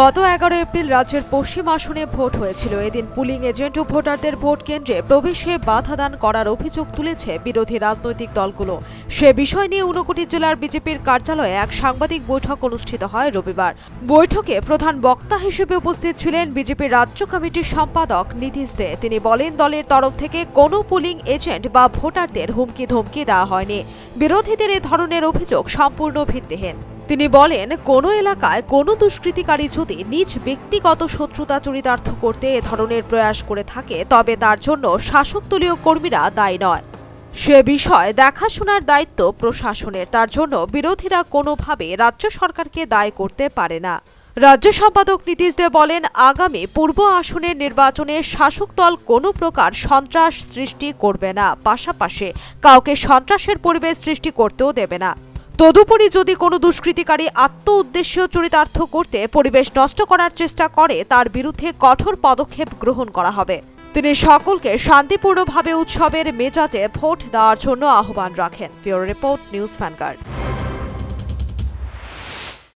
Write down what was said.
গত 11 এপ্রিল রাজ্যের পশ্চিম আসনে ভোট হয়েছিল। এদিন পুলিং এজেন্ট ও ভোটারদের ভোট কেন্দ্রে প্রবেশে বাধা দান করার অভিযোগ তুলেছে বিরোধী রাজনৈতিক দলগুলো। সে বিষয় নিয়ে ঊনকোটি জেলার বিজেপির কার্যালয়ে এক সাংবাদিক বৈঠক অনুষ্ঠিত হয় রবিবার। বৈঠকে প্রধান বক্তা হিসেবে উপস্থিত ছিলেন বিজেপির রাজ্য কমিটির সম্পাদক নীতিশ দে। তিনি বলেন, দলের তরফ থেকে কোনো পুলিং এজেন্ট বা ভোটারদের হুমকি ধমকি দেওয়া হয়নি। বিরোধীদের এ ধরনের অভিযোগ সম্পূর্ণ ভিত্তিহীন। তিনি বলেন, কোনো এলাকায় কোনো দুষ্কৃতিকারী যদি নিজ ব্যক্তিগত শত্রুতা চরিতার্থ করতে এ ধরনের প্রয়াস করে থাকে তবে তার জন্য শাসক দলীয় কর্মীরা দায়ী নয়। সে বিষয় দেখাশোনার দায়িত্ব প্রশাসনের। তার জন্য বিরোধীরা কোনোভাবে রাজ্য সরকারকে দায়ী করতে পারে না। রাজ্য সম্পাদক নীতিশ দে বলেন, আগামী পূর্ব আসনের নির্বাচনে শাসক দল কোনো প্রকার সন্ত্রাস সৃষ্টি করবে না, পাশাপাশি কাউকে সন্ত্রাসের পরিবেশ সৃষ্টি করতেও দেবে না। তদুপরি যদি কোনো দুষ্কৃতিকারী আত্ম উদ্দেশ্য চরিতার্থ করতে পরিবেশ নষ্ট করার চেষ্টা করে তার বিরুদ্ধে কঠোর পদক্ষেপ গ্রহণ করা হবে। তিনি সকলকে শান্তিপূর্ণভাবে উৎসবের মেজাজে ভোট দেওয়ার জন্য আহ্বান রাখেন। Bureau report, news vanguard.